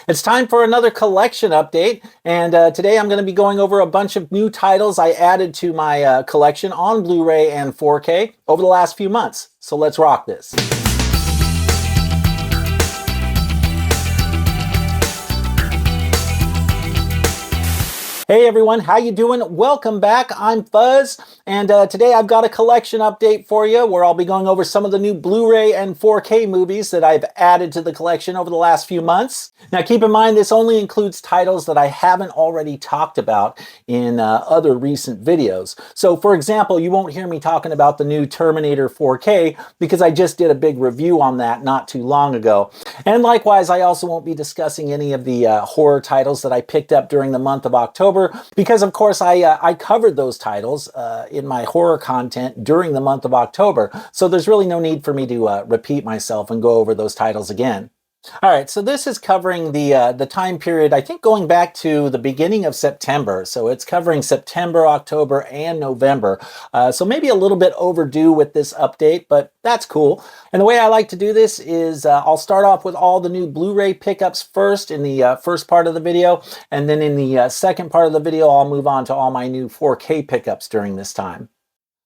It's time for another collection update, and today I'm going to be going over a bunch of new titles I added to my collection on Blu-ray and 4K over the last few months. So let's rock this. Hey everyone, how you doing? Welcome back. I'm Fuzz, and today I've got a collection update for you where I'll be going over some of the new Blu-ray and 4K movies that I've added to the collection over the last few months. Now keep in mind this only includes titles that I haven't already talked about in other recent videos. So for example, you won't hear me talking about the new Terminator 4K because I just did a big review on that not too long ago. And likewise, I also won't be discussing any of the horror titles that I picked up during the month of October, because of course I covered those titles in my horror content during the month of October, so there's really no need for me to repeat myself and go over those titles again. All right, so this is covering the time period, I think going back to the beginning of September. So it's covering September, October, and November. So maybe a little bit overdue with this update, but that's cool. And the way I like to do this is I'll start off with all the new Blu-ray pickups first in the first part of the video, and then in the second part of the video, I'll move on to all my new 4K pickups during this time.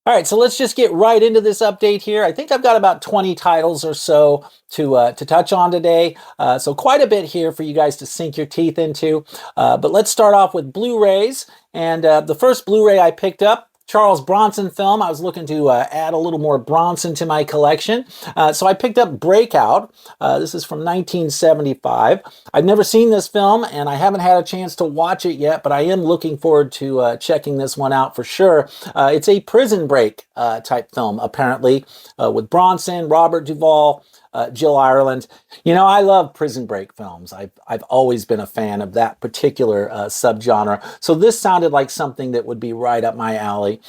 All right, so let's just get right into this update here. I think I've got about 20 titles or so to touch on today. So quite a bit here for you guys to sink your teeth into. But let's start off with Blu-rays. And the first Blu-ray I picked up, Charles Bronson film. I was looking to add a little more Bronson to my collection. So I picked up Breakout. This is from 1975. I've never seen this film and I haven't had a chance to watch it yet, but I am looking forward to checking this one out for sure. It's a prison break type film, apparently, with Bronson, Robert Duvall, Jill Ireland. You know, I love prison break films. I've always been a fan of that particular subgenre. So this sounded like something that would be right up my alley.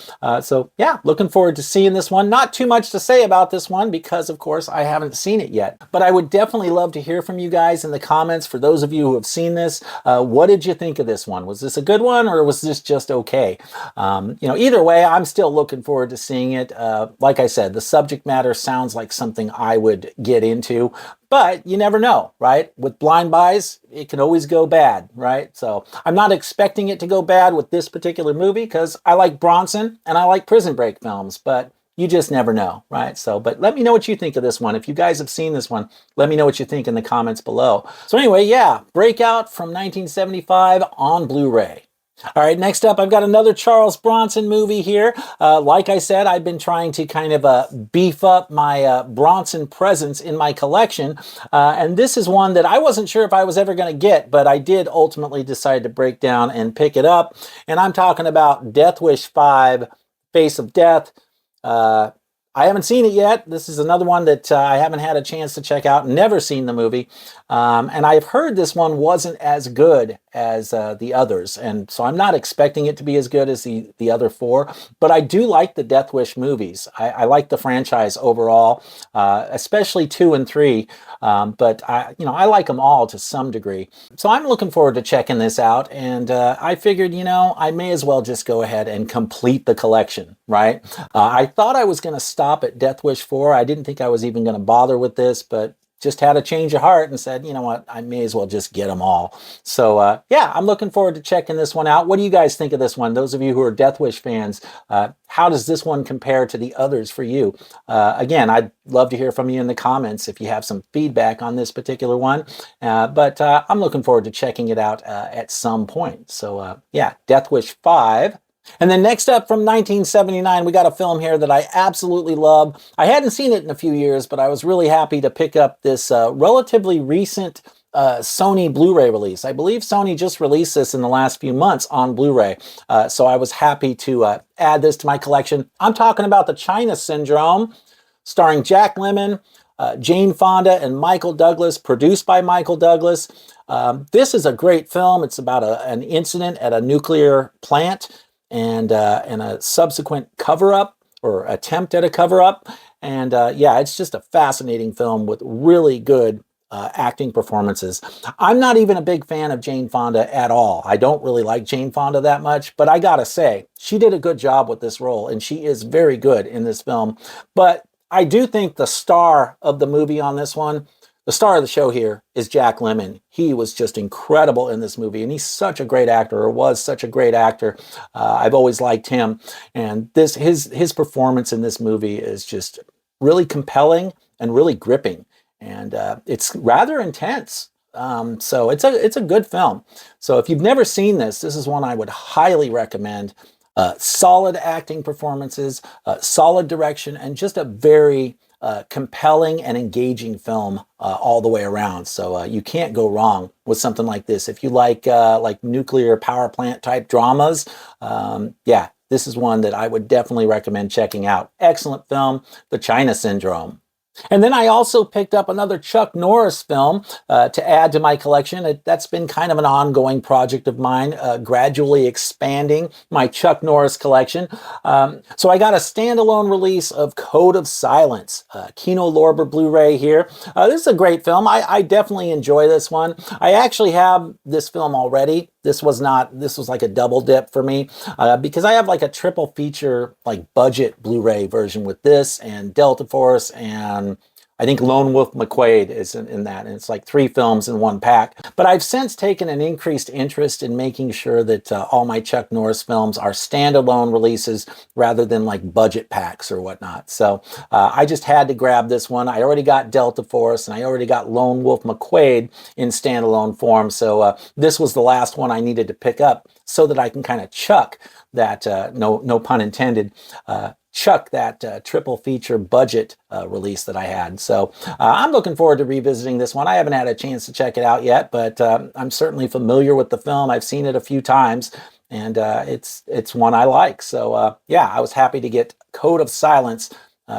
So yeah, looking forward to seeing this one. Not too much to say about this one because, of course, I haven't seen it yet. But I would definitely love to hear from you guys in the comments. For those of you who have seen this, what did you think of this one? Was this a good one or was this just okay? You know, either way, I'm still looking forward to seeing it. Like I said, the subject matter sounds like something I would get into, but you never know, right? With blind buys, it can always go bad, right? So I'm not expecting it to go bad with this particular movie because I like Bronson and I like prison break films, but you just never know, right? So, but let me know what you think of this one. If you guys have seen this one, let me know what you think in the comments below. So anyway, yeah, Breakout from 1975 on Blu-ray. All right, next up, I've got another Charles Bronson movie here. Like I said, I've been trying to kind of beef up my Bronson presence in my collection. And this is one that I wasn't sure if I was ever going to get, but I did ultimately decide to break down and pick it up. And I'm talking about Death Wish 5, Face of Death. I haven't seen it yet. This is another one that I haven't had a chance to check out. Never seen the movie. And I've heard this one wasn't as good as the others. And so I'm not expecting it to be as good as the other four. But I do like the Death Wish movies. I like the franchise overall, especially 2 and 3. But I like them all to some degree. So I'm looking forward to checking this out. And I figured, I may as well just go ahead and complete the collection, right? I thought I was going to stop at Death Wish 4. I didn't think I was even going to bother with this, but just had a change of heart and said, you know what, I may as well just get them all. So yeah, I'm looking forward to checking this one out. What do you guys think of this one? Those of you who are Death Wish fans, how does this one compare to the others for you? Again, I'd love to hear from you in the comments if you have some feedback on this particular one. But I'm looking forward to checking it out at some point. So yeah, Death Wish 5. And then next up from 1979, we got a film here that I absolutely love. I hadn't seen it in a few years, but I was really happy to pick up this relatively recent Sony Blu-ray release. I believe Sony just released this in the last few months on Blu-ray. So I was happy to add this to my collection. I'm talking about The China Syndrome, starring Jack Lemmon, Jane Fonda, and Michael Douglas, produced by Michael Douglas. This is a great film. It's about an incident at a nuclear plant and a subsequent cover-up or attempt at a cover-up. And yeah, it's just a fascinating film with really good acting performances. I'm not even a big fan of Jane Fonda at all. I don't really like Jane Fonda that much, but I gotta say, she did a good job with this role, and she is very good in this film. But I do think the star of the movie on this one The star of the show here is Jack Lemmon. He was just incredible in this movie, and he's such a great actor, or was such a great actor. I've always liked him, and his performance in this movie is just really compelling and really gripping, and it's rather intense. So it's a good film. So if you've never seen this, this is one I would highly recommend. Solid acting performances, solid direction, and just a very compelling and engaging film all the way around. So you can't go wrong with something like this. If you like nuclear power plant type dramas, yeah, this is one that I would definitely recommend checking out. Excellent film, The China Syndrome. And then I also picked up another Chuck Norris film to add to my collection. That's been kind of an ongoing project of mine, gradually expanding my Chuck Norris collection. So I got a standalone release of Code of Silence, Kino Lorber Blu-ray here. This is a great film. I definitely enjoy this one. I actually have this film already. This was like a double dip for me because I have like a triple feature, like budget Blu-ray version with this and Delta Force, and I think Lone Wolf McQuade is in that, and it's like 3 films in one pack. But I've since taken an increased interest in making sure that all my Chuck Norris films are standalone releases rather than like budget packs or whatnot. So I just had to grab this one. I already got Delta Force, and I already got Lone Wolf McQuade in standalone form. So this was the last one I needed to pick up so that I can kind of chuck that, no pun intended, chuck that triple feature budget release that I had. So I'm looking forward to revisiting this one. I haven't had a chance to check it out yet, but I'm certainly familiar with the film. I've seen it a few times, and it's one I like. So yeah, I was happy to get Code of Silence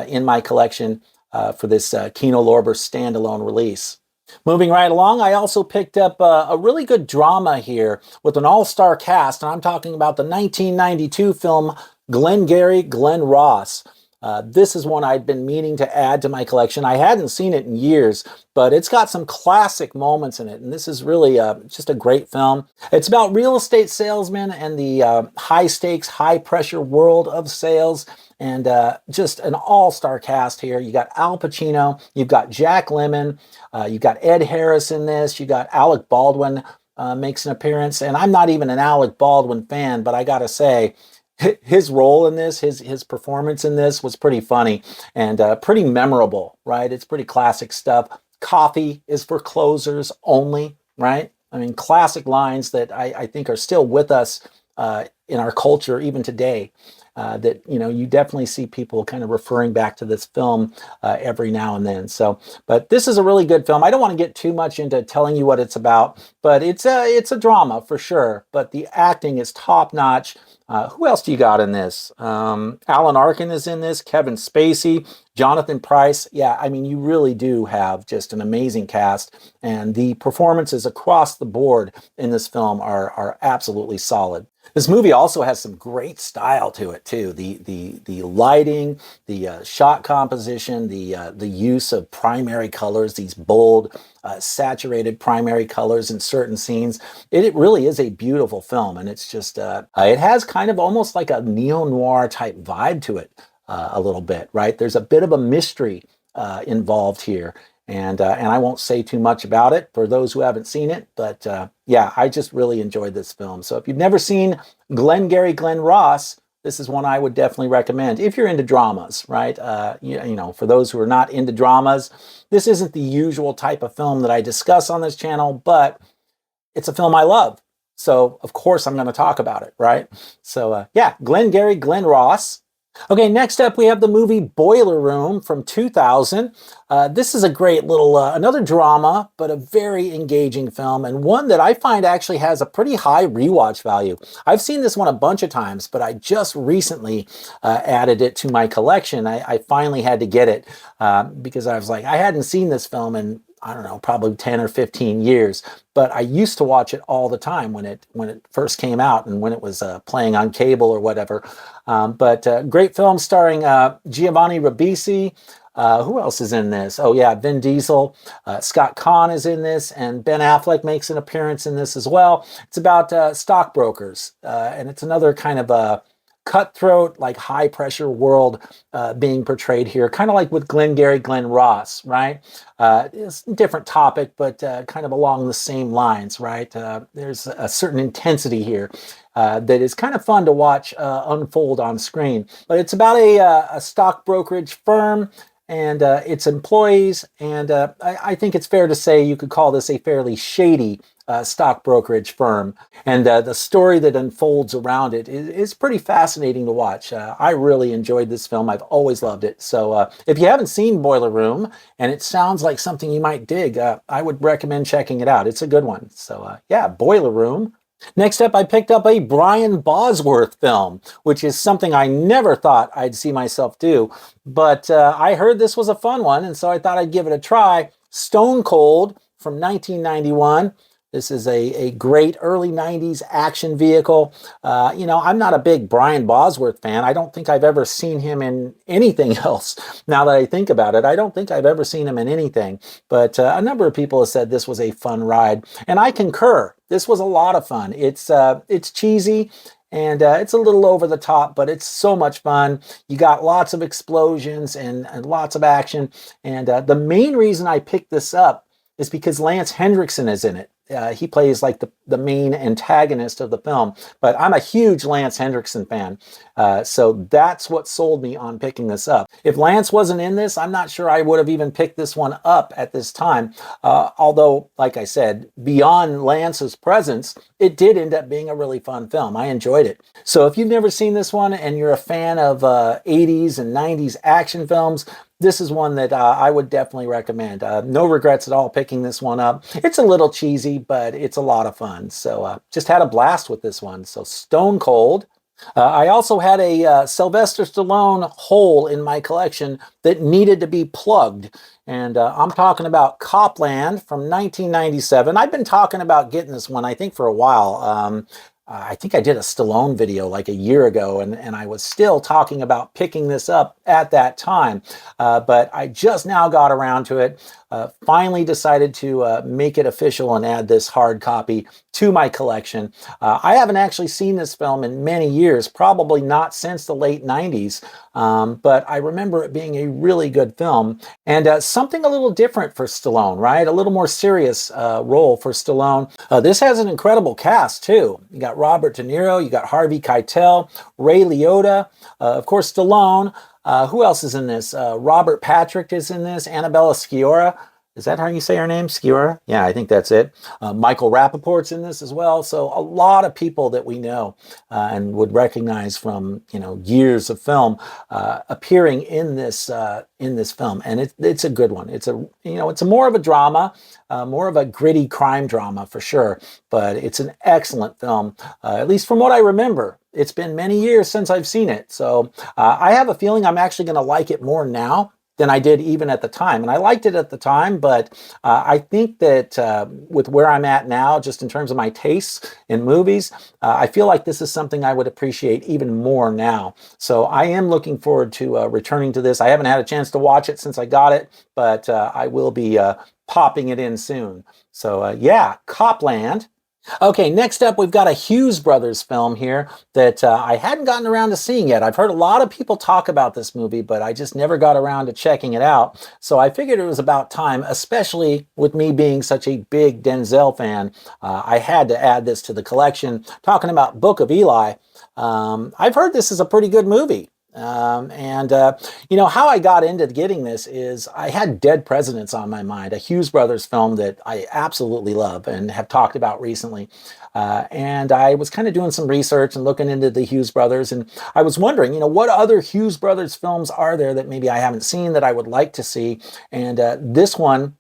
in my collection for this Kino Lorber standalone release. Moving right along, I also picked up a really good drama here with an all-star cast, and I'm talking about the 1992 film Glengarry Glen Ross. This is one I'd been meaning to add to my collection. I hadn't seen it in years, but it's got some classic moments in it, and this is really just a great film. It's about real estate salesmen and the high-stakes, high-pressure world of sales, and just an all-star cast here. You got Al Pacino, you've got Jack Lemmon, you've got Ed Harris in this, you got Alec Baldwin makes an appearance, and I'm not even an Alec Baldwin fan, but I gotta say, his role in this, his performance in this was pretty funny and pretty memorable, right? It's pretty classic stuff. Coffee is for closers only, right? I mean, classic lines that I think are still with us in our culture even today. That, you know, you definitely see people kind of referring back to this film every now and then. So, but this is a really good film. I don't want to get too much into telling you what it's about, but it's a drama for sure. But the acting is top notch. Who else do you got in this? Alan Arkin is in this, Kevin Spacey, Jonathan Pryce. Yeah, I mean, you really do have just an amazing cast, and the performances across the board in this film are absolutely solid. This movie also has some great style to it too. The lighting, the shot composition, the use of primary colors, these bold, saturated primary colors in certain scenes. It really is a beautiful film, and it's just it has kind of almost like a neo-noir type vibe to it a little bit, right? There's a bit of a mystery involved here. And I won't say too much about it for those who haven't seen it, but yeah, I just really enjoyed this film. So if you've never seen Glengarry Glen Ross, this is one I would definitely recommend if you're into dramas, right? You know, for those who are not into dramas, this isn't the usual type of film that I discuss on this channel, but it's a film I love. So of course I'm going to talk about it, right? So yeah, Glengarry Glen Ross. Okay, next up we have the movie Boiler Room from 2000. This is a great little, another drama, but a very engaging film, and one that I find actually has a pretty high rewatch value. I've seen this one a bunch of times, but I just recently added it to my collection. I finally had to get it because I was like, I hadn't seen this film in, I don't know, probably 10 or 15 years, but I used to watch it all the time when it first came out and when it was playing on cable or whatever. But great film starring Giovanni Ribisi. Who else is in this? Oh yeah, Vin Diesel. Scott Conn is in this, and Ben Affleck makes an appearance in this as well. It's about stockbrokers, and it's another kind of a cutthroat, like high pressure world being portrayed here, kind of like with Glengarry Glen Ross, right? It's a different topic, but kind of along the same lines, right? There's a certain intensity here that is kind of fun to watch unfold on screen. But it's about a stock brokerage firm and its employees, and I think it's fair to say you could call this a fairly shady stock brokerage firm. And the story that unfolds around it is pretty fascinating to watch. I really enjoyed this film. I've always loved it. So if you haven't seen Boiler Room and it sounds like something you might dig, I would recommend checking it out. It's a good one. So yeah, Boiler Room. Next up, I picked up a Brian Bosworth film, which is something I never thought I'd see myself do. But I heard this was a fun one, and so I thought I'd give it a try. Stone Cold from 1991. This is a great early 90s action vehicle. I'm not a big Brian Bosworth fan. I don't think I've ever seen him in anything else. Now that I think about it, I don't think I've ever seen him in anything. But a number of people have said this was a fun ride, and I concur. This was a lot of fun. It's cheesy, and it's a little over the top, but it's so much fun. You got lots of explosions and lots of action. And the main reason I picked this up is because Lance Henriksen is in it. He plays like the main antagonist of the film, but I'm a huge Lance Henriksen fan, so that's what sold me on picking this up. If Lance wasn't in this, I'm not sure I would have even picked this one up at this time, although, like I said, beyond Lance's presence, it did end up being a really fun film. I enjoyed it. So if you've never seen this one and you're a fan of 80s and 90s action films, this is one that I would definitely recommend. No regrets at all picking this one up. It's a little cheesy, but it's a lot of fun. So just had a blast with this one. So Stone Cold. I also had a Sylvester Stallone hole in my collection that needed to be plugged. And I'm talking about Copland from 1997. I've been talking about getting this one, I think, for a while. I think I did a Stallone video like a year ago, and I was still talking about picking this up at that time. But I just now got around to it, finally decided to make it official and add this hard copy to my collection. I haven't actually seen this film in many years, probably not since the late 90s, but I remember it being a really good film, and something a little different for Stallone, right? A little more serious role for Stallone. This has an incredible cast, too. You got Robert De Niro, you got Harvey Keitel, Ray Liotta, of course, Stallone. Who else is in this? Robert Patrick is in this. Annabella Sciorra. Is that how you say her name? Sciorra? Yeah, I think that's it. Michael Rappaport's in this as well. So a lot of people that we know and would recognize from years of film appearing in this film, and it's a good one. It's a more of a drama, more of a gritty crime drama for sure. But it's an excellent film, at least from what I remember. It's been many years since I've seen it, so I have a feeling I'm actually going to like it more now than I did even at the time. And I liked it at the time, but I think that with where I'm at now, just in terms of my tastes in movies, I feel like this is something I would appreciate even more now. So I am looking forward to returning to this. I haven't had a chance to watch it since I got it, but I will be popping it in soon. So yeah, Copland. Okay, next up, we've got a Hughes Brothers film here that I hadn't gotten around to seeing yet. I've heard a lot of people talk about this movie, but I just never got around to checking it out. So I figured it was about time, especially with me being such a big Denzel fan. I had to add this to the collection. Talking about Book of Eli, I've heard this is a pretty good movie. How I got into getting this is I had Dead Presidents on my mind, a Hughes Brothers film that I absolutely love and have talked about recently. And I was kind of doing some research and looking into the Hughes Brothers, and I was wondering, what other Hughes Brothers films are there that maybe I haven't seen that I would like to see? And this one,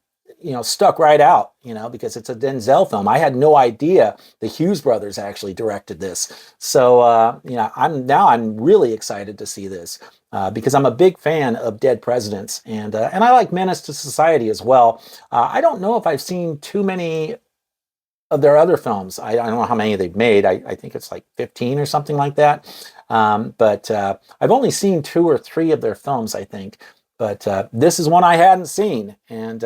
stuck right out, because it's a Denzel film. I had no idea the Hughes brothers actually directed this. So, I'm really excited to see this because I'm a big fan of Dead Presidents, and I like Menace to Society as well. I don't know if I've seen too many of their other films. I don't know how many they've made. I think it's like 15 or something like that. But I've only seen 2 or 3 of their films, I think. But this is one I hadn't seen, and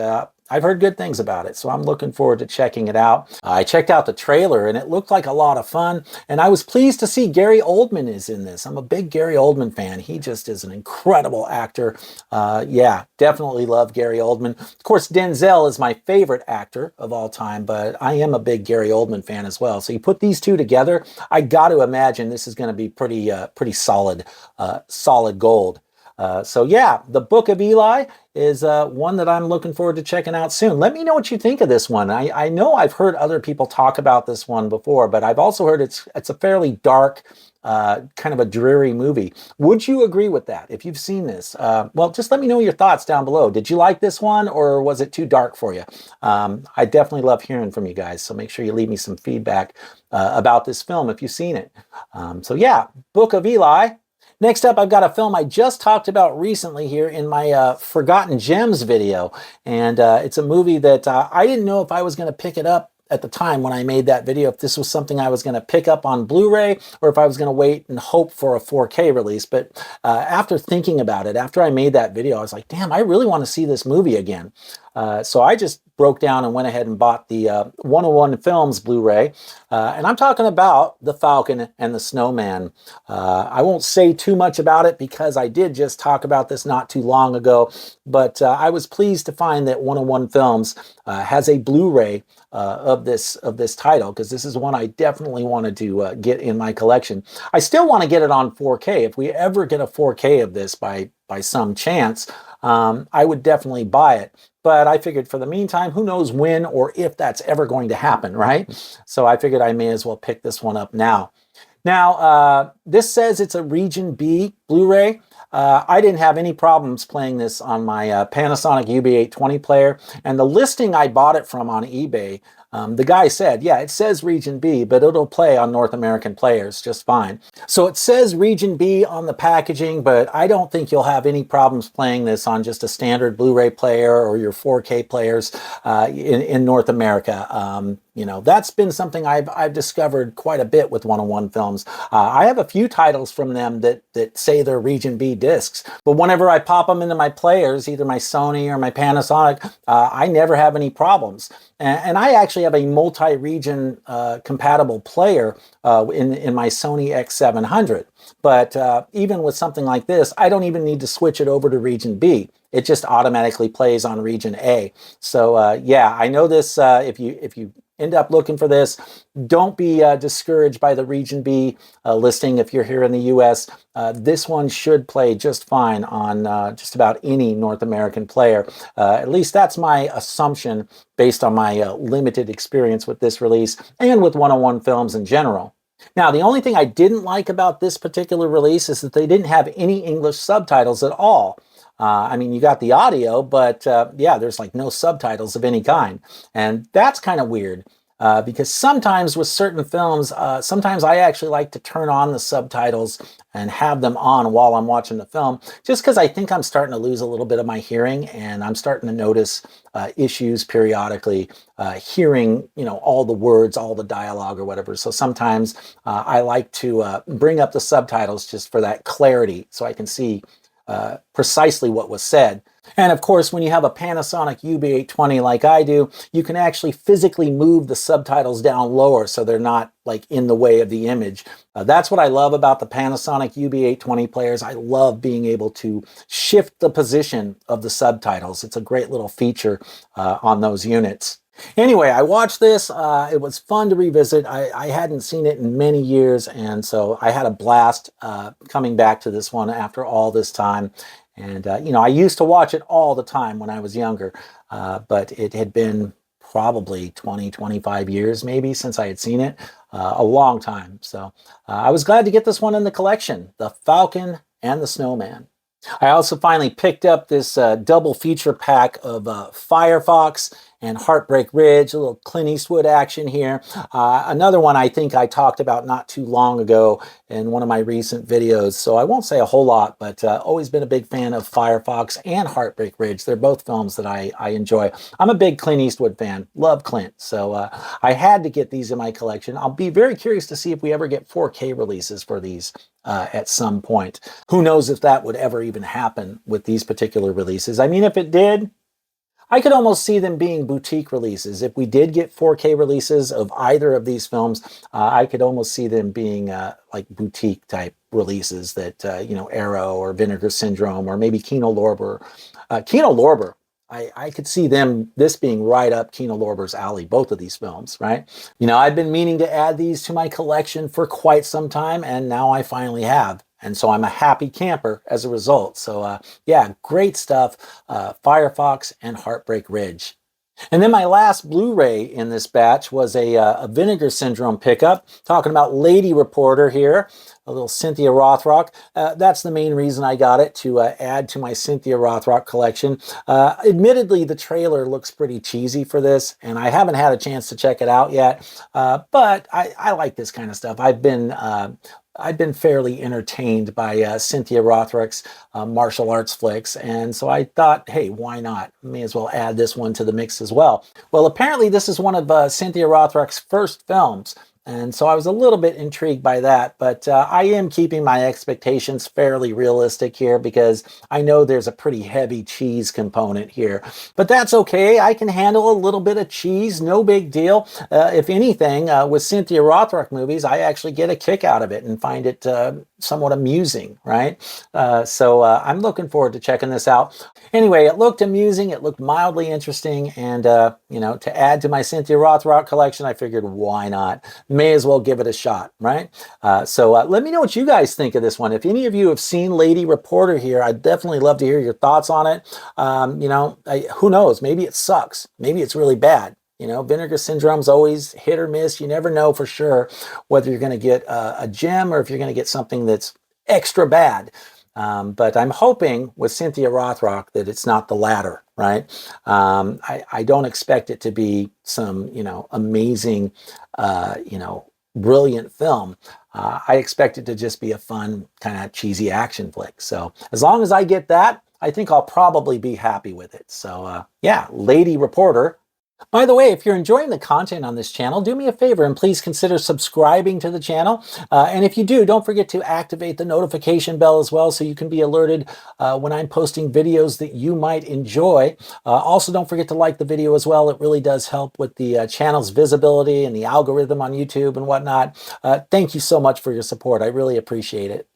I've heard good things about it, so I'm looking forward to checking it out. I checked out the trailer and it looked like a lot of fun, and I was pleased to see Gary Oldman is in this. I'm a big Gary Oldman fan. He just is an incredible actor. Yeah, definitely love Gary Oldman. Of course, Denzel is my favorite actor of all time, but I am a big Gary Oldman fan as well. So you put these two together, I got to imagine this is going to be pretty solid, solid gold. So yeah, The Book of Eli is one that I'm looking forward to checking out soon. Let me know what you think of this one. I know I've heard other people talk about this one before, but I've also heard it's a fairly dark, kind of a dreary movie. Would you agree with that? If you've seen this, well, just let me know your thoughts down below. Did you like this one, or was it too dark for you? I definitely love hearing from you guys, so make sure you leave me some feedback about this film if you've seen it. So yeah, Book of Eli. Next up, I've got a film I just talked about recently here in my Forgotten Gems video. And it's a movie that I didn't know if I was going to pick it up at the time when I made that video, if this was something I was going to pick up on Blu-ray or if I was going to wait and hope for a 4K release. But after thinking about it, after I made that video, I was like, damn, I really want to see this movie again. So I just broke down and went ahead and bought the 101 Films Blu-ray. And I'm talking about The Falcon and the Snowman. I won't say too much about it because I did just talk about this not too long ago, but I was pleased to find that 101 Films has a Blu-ray of this title, because this is one I definitely wanted to get in my collection. I still want to get it on 4K. If we ever get a 4K of this by some chance, I would definitely buy it. But I figured for the meantime, who knows when or if that's ever going to happen, right? So I figured I may as well pick this one up now. Now, this says it's a Region B Blu-ray. I didn't have any problems playing this on my Panasonic UB820 player, and the listing I bought it from on eBay, the guy said, yeah, it says Region B, but it'll play on North American players just fine. So it says Region B on the packaging, but I don't think you'll have any problems playing this on just a standard Blu-ray player or your 4K players in North America. You know, that's been something I've discovered quite a bit with 101 Films. I have a few titles from them that say they're Region B discs, but whenever I pop them into my players, either my Sony or my Panasonic, I never have any problems. And I actually have a multi-region compatible player in my Sony X700. But even with something like this, I don't even need to switch it over to Region B. It just automatically plays on Region A. So yeah, I know this. If you end up looking for this, don't be discouraged by the Region B listing if you're here in the US. This one should play just fine on just about any North American player. At least that's my assumption based on my limited experience with this release and with 101 Films in general. Now, the only thing I didn't like about this particular release is that they didn't have any English subtitles at all. I mean, you got the audio, but yeah, there's like no subtitles of any kind. And that's kind of weird because sometimes with certain films, sometimes I actually like to turn on the subtitles and have them on while I'm watching the film, just because I think I'm starting to lose a little bit of my hearing and I'm starting to notice issues periodically hearing, you know, all the words, all the dialogue or whatever. So sometimes I like to bring up the subtitles just for that clarity so I can see precisely what was said. And of course, when you have a Panasonic UB820 like I do, you can actually physically move the subtitles down lower so they're not like in the way of the image. That's what I love about the Panasonic UB820 players. I love being able to shift the position of the subtitles. It's a great little feature on those units. Anyway, I watched this. It was fun to revisit. I hadn't seen it in many years, and so I had a blast coming back to this one after all this time. And, you know, I used to watch it all the time when I was younger, but it had been probably 20, 25 years maybe since I had seen it. A long time. So I was glad to get this one in the collection, The Falcon and the Snowman. I also finally picked up this double feature pack of Firefox and Heartbreak Ridge, a little Clint Eastwood action here. Another one I think I talked about not too long ago in one of my recent videos, so I won't say a whole lot, but always been a big fan of Firefox and Heartbreak Ridge. They're both films that I enjoy. I'm a big Clint Eastwood fan, love Clint, so I had to get these in my collection. I'll be very curious to see if we ever get 4K releases for these at some point. Who knows if that would ever even happen with these particular releases. I mean, if it did, I could almost see them being boutique releases. If we did get 4K releases of either of these films, I could almost see them being like boutique type releases that, Arrow or Vinegar Syndrome or maybe Kino Lorber. Kino Lorber, I could see this being right up Kino Lorber's alley, both of these films, right? I've been meaning to add these to my collection for quite some time, and now I finally have. And so I'm a happy camper as a result. So yeah, great stuff. Firefox and Heartbreak Ridge. And then my last Blu-ray in this batch was a Vinegar Syndrome pickup, talking about Lady Reporter here, a little Cynthia Rothrock. That's the main reason I got it, to add to my Cynthia Rothrock collection. Admittedly, the trailer looks pretty cheesy for this, and I haven't had a chance to check it out yet, but I like this kind of stuff. I've been fairly entertained by Cynthia Rothrock's martial arts flicks, and so I thought, hey, why not? May as well add this one to the mix as well. Well, apparently this is one of Cynthia Rothrock's first films, and so I was a little bit intrigued by that, but I am keeping my expectations fairly realistic here because I know there's a pretty heavy cheese component here. But that's okay. I can handle a little bit of cheese, no big deal. If anything, with Cynthia Rothrock movies, I actually get a kick out of it and find it somewhat amusing, right? So I'm looking forward to checking this out. Anyway, it looked amusing, it looked mildly interesting, and to add to my Cynthia Rothrock collection, I figured, why not? May as well give it a shot, right? So let me know what you guys think of this one. If any of you have seen Lady Reporter here, I'd definitely love to hear your thoughts on it. Who knows? Maybe it sucks. Maybe it's really bad. Vinegar Syndrome's always hit or miss. You never know for sure whether you're going to get a gem or if you're going to get something that's extra bad. But I'm hoping with Cynthia Rothrock that it's not the latter, right? I don't expect it to be some, amazing, brilliant film. I expect it to just be a fun, kind of cheesy action flick. So as long as I get that, I think I'll probably be happy with it. So yeah, Lady Reporter. By the way, if you're enjoying the content on this channel, do me a favor and please consider subscribing to the channel. And if you do, don't forget to activate the notification bell as well so you can be alerted when I'm posting videos that you might enjoy. Also, don't forget to like the video as well. It really does help with the channel's visibility and the algorithm on YouTube and whatnot. Thank you so much for your support. I really appreciate it.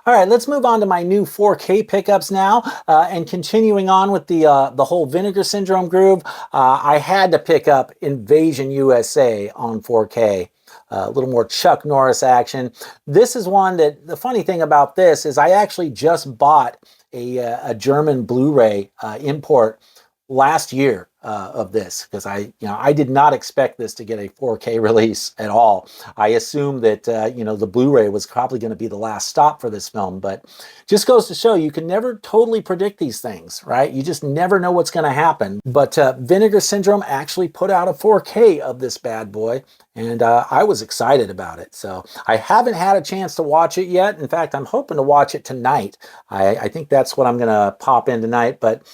All right, let's move on to my new 4K pickups now, and continuing on with the whole Vinegar Syndrome groove, I had to pick up Invasion USA on 4K. A little more Chuck Norris action. This is one that, the funny thing about this is I actually just bought a German Blu-ray import last year of this, because I did not expect this to get a 4K release at all. I assumed that the Blu-ray was probably going to be the last stop for this film, but just goes to show you can never totally predict these things, right? You just never know what's going to happen. But Vinegar Syndrome actually put out a 4K of this bad boy, and I was excited about it. So I haven't had a chance to watch it yet. In fact, I'm hoping to watch it tonight. I think that's what I'm going to pop in tonight. But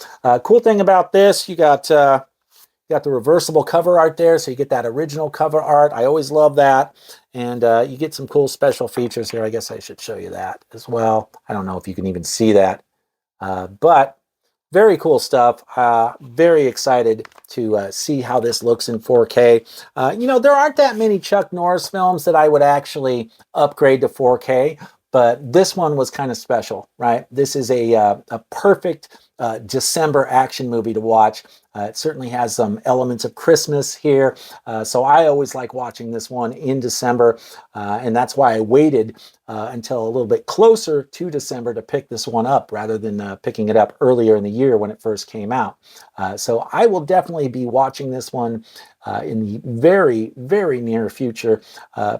cool thing about this, you got the reversible cover art there, so you get that original cover art. I always love that. And you get some cool special features here. I guess I should show you that as well. I don't know if you can even see that. But very cool stuff. Very excited to see how this looks in 4K. There aren't that many Chuck Norris films that I would actually upgrade to 4K, but this one was kind of special, right? This is a perfect December action movie to watch. It certainly has some elements of Christmas here, so I always like watching this one in December, and that's why I waited until a little bit closer to December to pick this one up rather than picking it up earlier in the year when it first came out. So I will definitely be watching this one in the very, very near future,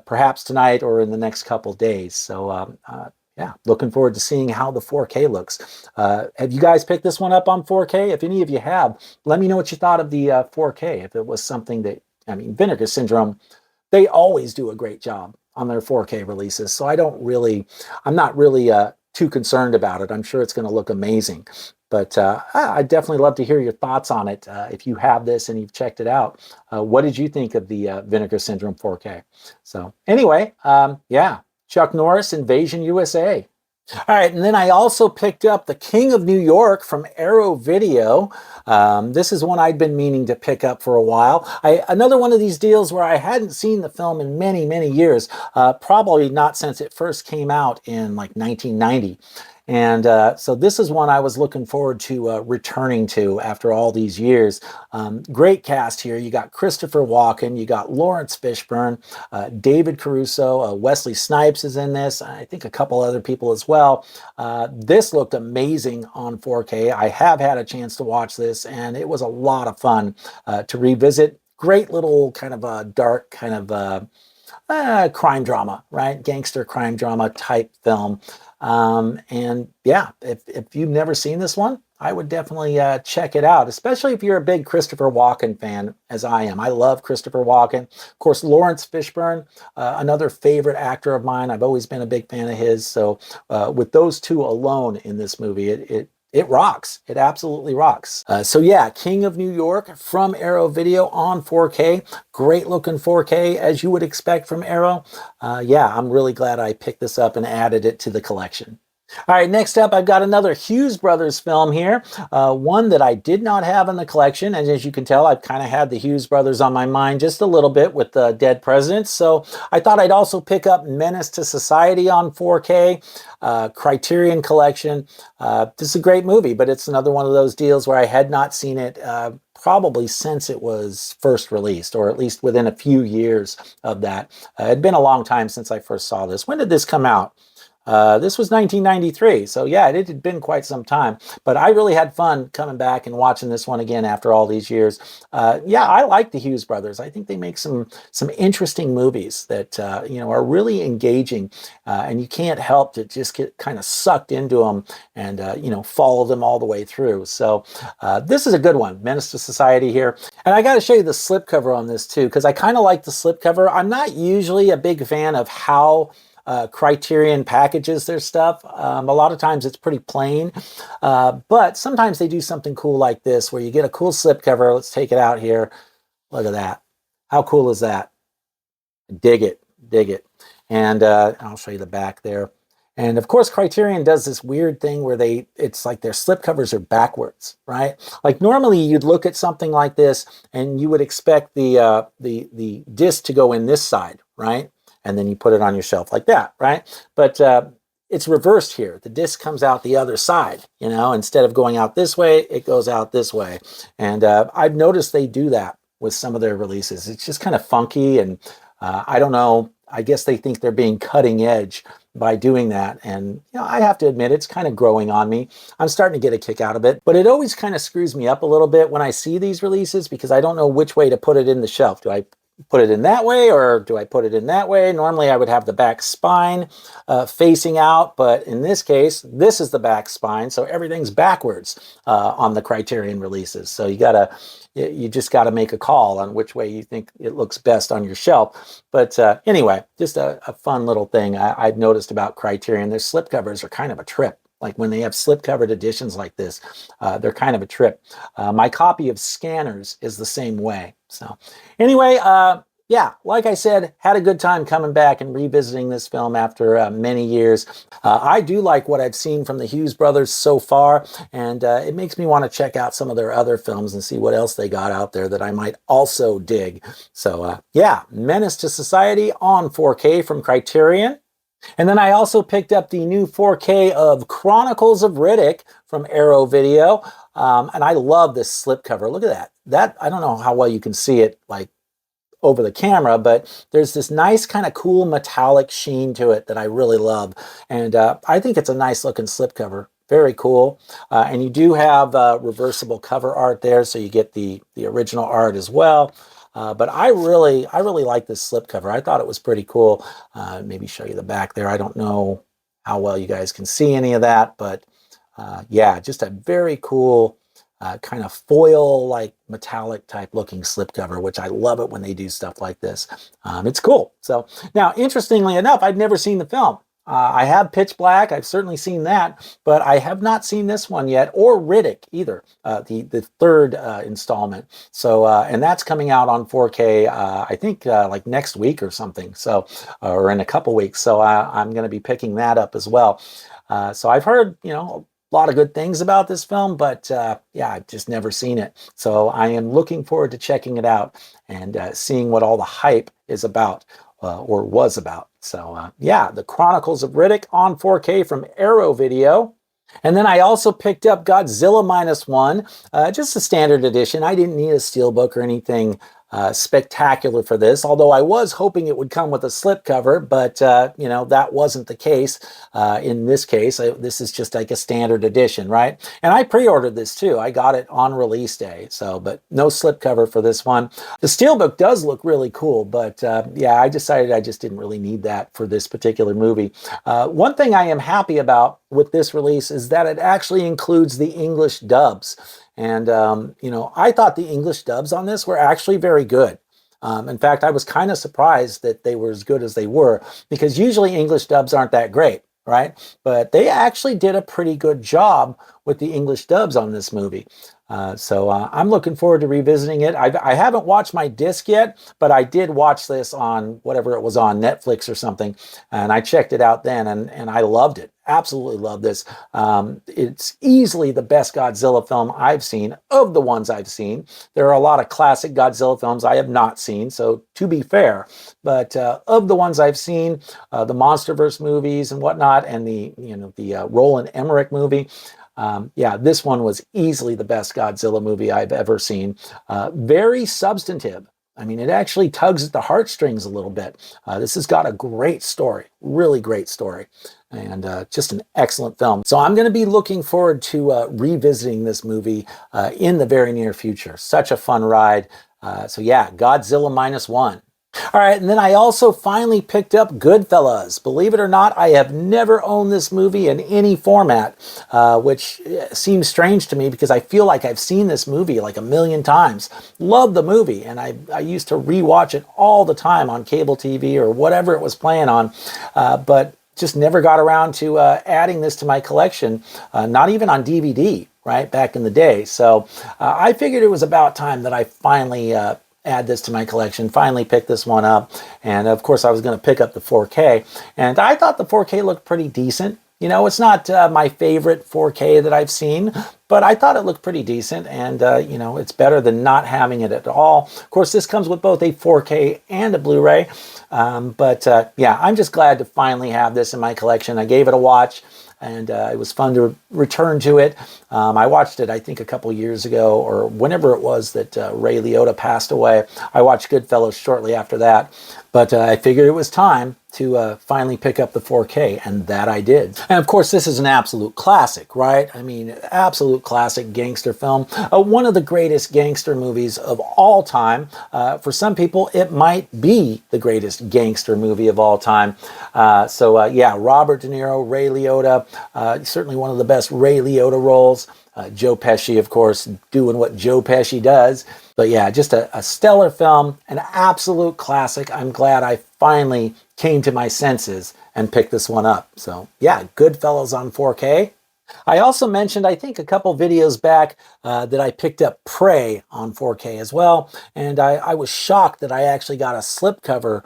perhaps tonight or in the next couple days. So yeah, looking forward to seeing how the 4K looks. Have you guys picked this one up on 4K? If any of you have, let me know what you thought of the 4K. If it was something that, Vinegar Syndrome, they always do a great job on their 4K releases. So I'm not really too concerned about it. I'm sure it's going to look amazing. But I'd definitely love to hear your thoughts on it. If you have this and you've checked it out, what did you think of the Vinegar Syndrome 4K? So anyway, yeah. Chuck Norris, Invasion USA. All right, and then I also picked up The King of New York from Arrow Video. This is one I'd been meaning to pick up for a while. Another one of these deals where I hadn't seen the film in many, many years, probably not since it first came out in like 1990. And so this is one I was looking forward to returning to after all these years. Great cast here. You got Christopher Walken, you got Lawrence Fishburne, David Caruso, Wesley Snipes is in this. I think a couple other people as well. This looked amazing on 4K. I have had a chance to watch this, and it was a lot of fun to revisit. Great little kind of a dark kind of crime drama, right? Gangster crime drama type film. And yeah, if you've never seen this one, I would definitely check it out, especially if you're a big Christopher Walken fan, as I am. I love Christopher Walken. Of course, Lawrence Fishburne, another favorite actor of mine. I've always been a big fan of his. So with those two alone in this movie, it rocks. It absolutely rocks. So yeah, King of New York from Arrow Video on 4K. Great looking 4K as you would expect from Arrow. Yeah, I'm really glad I picked this up and added it to the collection. All right, next up, I've got another Hughes Brothers film here, one that I did not have in the collection. And as you can tell, I've kind of had the Hughes Brothers on my mind just a little bit with the Dead Presidents. So I thought I'd also pick up Menace to Society on 4K, Criterion Collection. This is a great movie, but it's another one of those deals where I had not seen it probably since it was first released, or at least within a few years of that. It had been a long time since I first saw this. When did this come out? This was 1993, so yeah, it had been quite some time. But I really had fun coming back and watching this one again after all these years. Yeah, I like the Hughes brothers. I think they make some interesting movies that are really engaging, and you can't help to just get kind of sucked into them and follow them all the way through. So this is a good one, Menace to Society here. And I got to show you the slipcover on this too, because I kind of like the slipcover. I'm not usually a big fan of how Criterion packages their stuff. A lot of times it's pretty plain, but sometimes they do something cool like this where you get a cool slipcover. Let's take it out here. Look at that. How cool is that? Dig it, dig it. And I'll show you the back there. And of course, Criterion does this weird thing where it's like their slipcovers are backwards, right? Like normally you'd look at something like this and you would expect the disc to go in this side, right? And then you put it on your shelf like that, right? But it's reversed here. The disc comes out the other side, instead of going out this way, it goes out this way. And I've noticed they do that with some of their releases. It's just kind of funky, and I don't know. I guess they think they're being cutting edge by doing that. And I have to admit, it's kind of growing on me. I'm starting to get a kick out of it, but it always kind of screws me up a little bit when I see these releases because I don't know which way to put it in the shelf. Do I put it in that way or do I put it in that way? Normally I would have the back spine facing out, but in this case, this is the back spine, so everything's backwards on the Criterion releases. So you just got to make a call on which way you think it looks best on your shelf. But anyway, just a fun little thing I've noticed about Criterion. Their slipcovers are kind of a trip. Like when they have slip-covered editions like this, they're kind of a trip. My copy of Scanners is the same way. So anyway, yeah, like I said, had a good time coming back and revisiting this film after many years. I do like what I've seen from the Hughes brothers so far, and it makes me want to check out some of their other films and see what else they got out there that I might also dig. So yeah, Menace to Society on 4K from Criterion. And then I also picked up the new 4K of Chronicles of Riddick from Arrow Video. And I love this slipcover. Look at that. I don't know how well you can see it like over the camera, but there's this nice kind of cool metallic sheen to it that I really love. And I think it's a nice looking slipcover. Very cool. And you do have reversible cover art there, so you get the original art as well. But I really like this slipcover. I thought it was pretty cool. Maybe show you the back there. I don't know how well you guys can see any of that, but yeah, just a very cool kind of foil-like metallic type looking slipcover, which I love it when they do stuff like this. It's cool. So now, interestingly enough, I'd never seen the film. I have Pitch Black. I've certainly seen that, but I have not seen this one yet, or Riddick either, the third installment. So, and that's coming out on 4K, I think like next week or something. So, or in a couple weeks. So I'm going to be picking that up as well. So I've heard, a lot of good things about this film, but yeah, I've just never seen it. So I am looking forward to checking it out and seeing what all the hype is about. Or was about. So yeah, The Chronicles of Riddick on 4K from Arrow Video. And then I also picked up Godzilla Minus One, just a standard edition. I didn't need a steelbook or anything spectacular for this, although I was hoping it would come with a slipcover, but that wasn't the case. In this case, this is just like a standard edition, right? And I pre-ordered this too. I got it on release day, so but no slipcover for this one. The steelbook does look really cool, but yeah, I decided I just didn't really need that for this particular movie. One thing I am happy about with this release is that it actually includes the English dubs. And, I thought the English dubs on this were actually very good. In fact, I was kind of surprised that they were as good as they were, because usually English dubs aren't that great, right? But they actually did a pretty good job with the English dubs on this movie. So I'm looking forward to revisiting it. I haven't watched my disc yet, but I did watch this on whatever it was on, Netflix or something, and I checked it out then, and I loved it. Absolutely love this. It's easily the best Godzilla film I've seen of the ones I've seen. There are a lot of classic Godzilla films I have not seen, so to be fair, but of the ones I've seen, the MonsterVerse movies and whatnot, and the Roland Emmerich movie, yeah, this one was easily the best Godzilla movie I've ever seen. Very substantive. I mean, it actually tugs at the heartstrings a little bit. This has got a great story, really great story, and just an excellent film. So I'm going to be looking forward to revisiting this movie in the very near future. Such a fun ride. So yeah, Godzilla Minus One. All right, and then I also finally picked up Goodfellas. Believe it or not, I have never owned this movie in any format, which seems strange to me because I feel like I've seen this movie like a million times. Love the movie, and I used to rewatch it all the time on cable TV or whatever it was playing on, but just never got around to adding this to my collection, not even on DVD, right, back in the day. So I figured it was about time that I finally add this to my collection, finally pick this one up. And of course I was going to pick up the 4K, and I thought the 4K looked pretty decent. It's not my favorite 4K that I've seen, but I thought it looked pretty decent, and it's better than not having it at all. Of course, this comes with both a 4K and a Blu-ray, but yeah, I'm just glad to finally have this in my collection. I gave it a watch, and it was fun to return to it. I watched it, I think, a couple years ago, or whenever it was that Ray Liotta passed away. I watched Goodfellas shortly after that, but I figured it was time to finally pick up the 4K, and that I did. And of course, this is an absolute classic, right? I mean, absolute classic gangster film. One of the greatest gangster movies of all time. For some people, it might be the greatest gangster movie of all time. So yeah, Robert De Niro, Ray Liotta, certainly one of the best Ray Liotta roles. Joe Pesci, of course, doing what Joe Pesci does. But yeah, just a stellar film, an absolute classic. I'm glad I finally came to my senses and picked this one up. So yeah, Goodfellas on 4K. I also mentioned, I think a couple videos back, that I picked up Prey on 4K as well. And I was shocked that I actually got a slipcover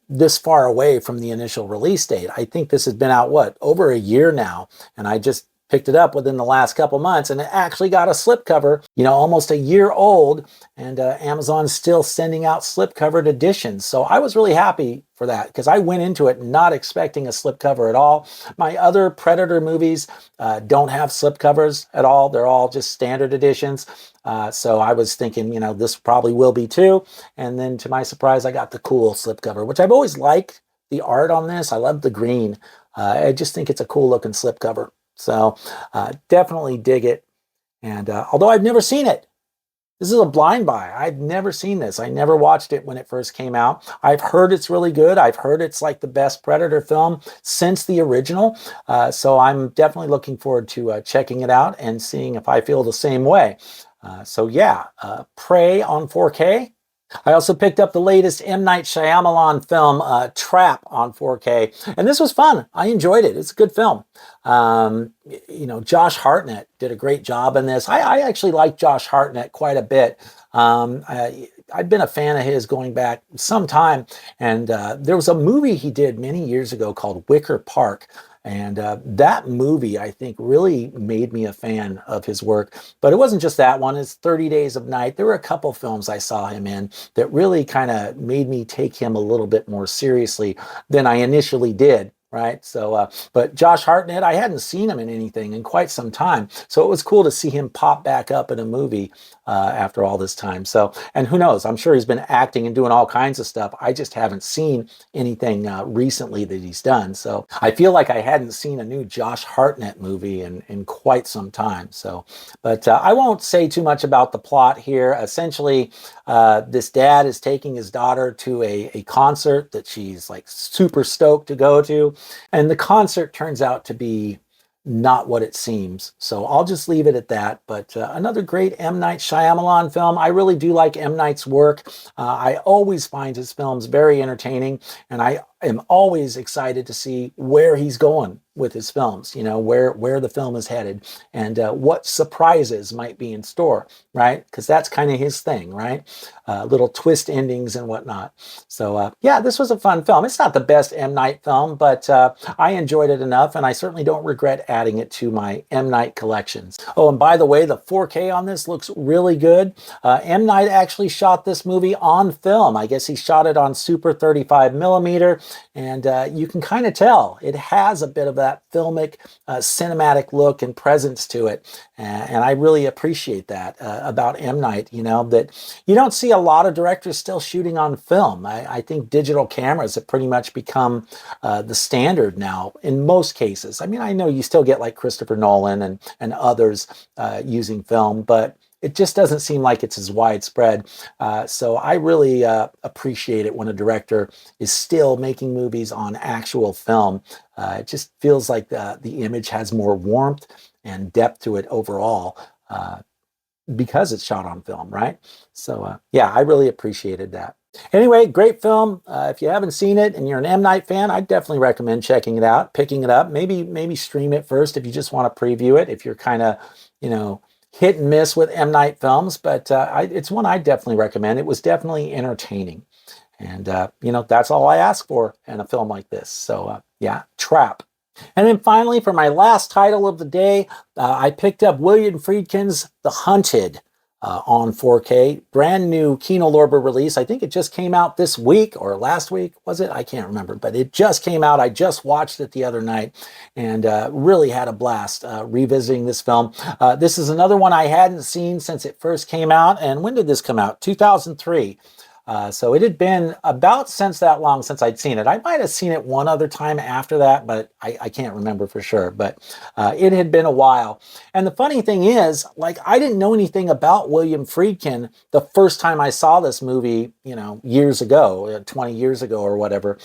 this far away from the initial release date. I think this has been out, over a year now. And I just picked it up within the last couple months, and it actually got a slipcover, almost a year old, and Amazon's still sending out slipcovered editions. So I was really happy for that, because I went into it not expecting a slipcover at all. My other Predator movies don't have slipcovers at all. They're all just standard editions. So I was thinking, this probably will be too. And then to my surprise, I got the cool slipcover, which I've always liked the art on this. I love the green. I just think it's a cool looking slipcover. So definitely dig it. And although I've never seen it, this is a blind buy. I've never seen this. I never watched it when it first came out. I've heard it's really good. I've heard it's like the best Predator film since the original. So I'm definitely looking forward to checking it out and seeing if I feel the same way. So yeah, Prey on 4K. I also picked up the latest M. Night Shyamalan film, Trap, on 4K, and this was fun. I enjoyed it. It's a good film. Josh Hartnett did a great job in this. I actually like Josh Hartnett quite a bit. I've been a fan of his going back some time, and there was a movie he did many years ago called Wicker Park. And that movie, I think, really made me a fan of his work. But it wasn't just that one. It's 30 Days of Night. There were a couple films I saw him in that really kind of made me take him a little bit more seriously than I initially did. Right. So, but Josh Hartnett, I hadn't seen him in anything in quite some time. So it was cool to see him pop back up in a movie after all this time. So, and who knows? I'm sure he's been acting and doing all kinds of stuff. I just haven't seen anything recently that he's done. So I feel like I hadn't seen a new Josh Hartnett movie in quite some time. So, but I won't say too much about the plot here. Essentially, this dad is taking his daughter to a concert that she's like super stoked to go to. And the concert turns out to be not what it seems. So I'll just leave it at that. But another great M. Night Shyamalan film. I really do like M. Night's work. I always find his films very entertaining, and I am always excited to see where he's going with his films, where the film is headed and what surprises might be in store, right? Because that's kind of his thing, right? Little twist endings and whatnot. So yeah, this was a fun film. It's not the best M. Night film, but I enjoyed it enough, and I certainly don't regret adding it to my M. Night collections. Oh, and by the way, the 4K on this looks really good. M. Night actually shot this movie on film. I guess he shot it on Super 35 millimeter, and you can kind of tell it has a bit of that filmic, cinematic look and presence to it. And I really appreciate that about M. Night, that you don't see a lot of directors still shooting on film. I think digital cameras have pretty much become the standard now in most cases. I mean, I know you still get like Christopher Nolan and others using film, but it just doesn't seem like it's as widespread. So I really appreciate it when a director is still making movies on actual film. It just feels like the image has more warmth and depth to it overall because it's shot on film, right? So yeah, I really appreciated that. Anyway, great film. If you haven't seen it and you're an M. Night fan, I definitely recommend checking it out, picking it up. Maybe stream it first if you just want to preview it. If you're kind of, hit and miss with M. Night films, but it's one I definitely recommend. It was definitely entertaining. And, that's all I ask for in a film like this. So, yeah, Trap. And then finally, for my last title of the day, I picked up William Friedkin's The Hunted on 4K. Brand new Kino Lorber release. I think it just came out this week or last week, was it? I can't remember, but it just came out. I just watched it the other night and really had a blast revisiting this film. This is another one I hadn't seen since it first came out. And when did this come out? 2003. So it had been about since that long since I'd seen it. I might have seen it one other time after that, but I can't remember for sure. But it had been a while. And the funny thing is, like, I didn't know anything about William Friedkin the first time I saw this movie, years ago, 20 years ago or whatever.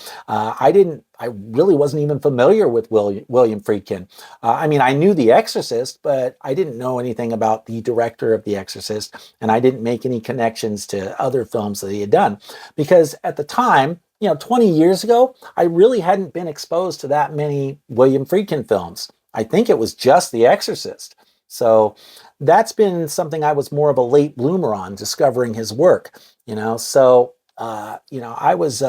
I really wasn't even familiar with William Friedkin. I mean, I knew The Exorcist, but I didn't know anything about the director of The Exorcist, and I didn't make any connections to other films that he had done. Because at the time, 20 years ago, I really hadn't been exposed to that many William Friedkin films. I think it was just The Exorcist. So that's been something I was more of a late bloomer on, discovering his work, So, I was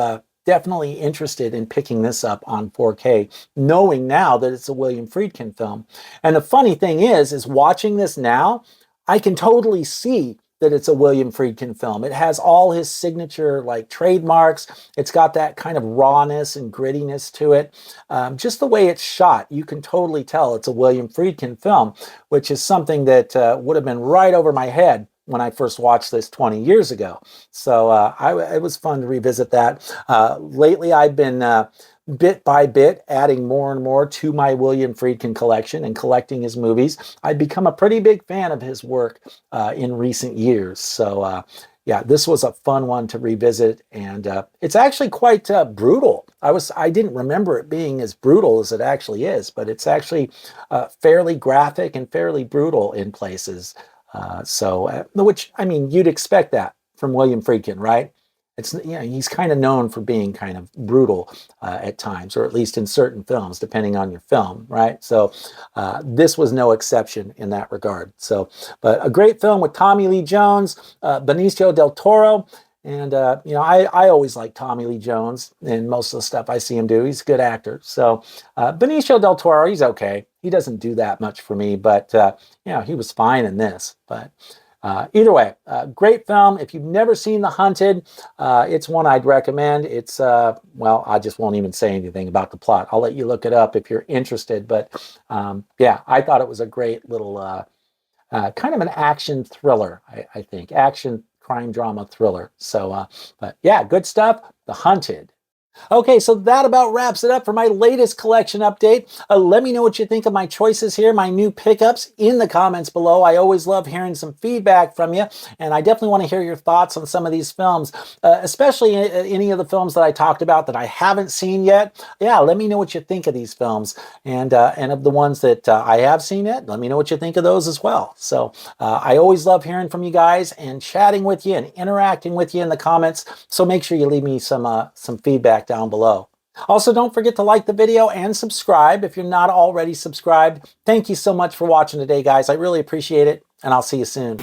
definitely interested in picking this up on 4K, knowing now that it's a William Friedkin film. And the funny thing is watching this now, I can totally see that it's a William Friedkin film. It has all his signature like trademarks. It's got that kind of rawness and grittiness to it. Just the way it's shot, you can totally tell it's a William Friedkin film, which is something that would have been right over my head when I first watched this 20 years ago. So it was fun to revisit that. Lately, I've been bit by bit adding more and more to my William Friedkin collection and collecting his movies. I've become a pretty big fan of his work in recent years. So yeah, this was a fun one to revisit, and it's actually quite brutal. I didn't remember it being as brutal as it actually is, but it's actually fairly graphic and fairly brutal in places. Which, I mean, you'd expect that from William Friedkin, right? It's, you know, he's kind of known for being kind of brutal at times, or at least in certain films, depending on your film, right? So this was no exception in that regard. So, but a great film with Tommy Lee Jones, Benicio del Toro, and you know, I always like Tommy Lee Jones in most of the stuff I see him do. He's a good actor. So Benicio del Toro, he's okay. He doesn't do that much for me, but you know, he was fine in this. But either way, great film. If you've never seen The Hunted, it's one I'd recommend. It's, well, I just won't even say anything about the plot. I'll let you look it up if you're interested. But yeah, I thought it was a great little kind of an action thriller, I think. Action crime drama thriller. So, but yeah, good stuff. The Hunted. Okay, so that about wraps it up for my latest collection update. Let me know what you think of my choices here, my new pickups, in the comments below. I always love hearing some feedback from you, and I definitely want to hear your thoughts on some of these films, especially any of the films that I talked about that I haven't seen yet. Yeah, let me know what you think of these films, and of the ones that I have seen yet, let me know what you think of those as well. So I always love hearing from you guys and chatting with you and interacting with you in the comments, so make sure you leave me some feedback down below. Also, don't forget to like the video and subscribe if you're not already subscribed. Thank you so much for watching today, guys. I really appreciate it, and I'll see you soon.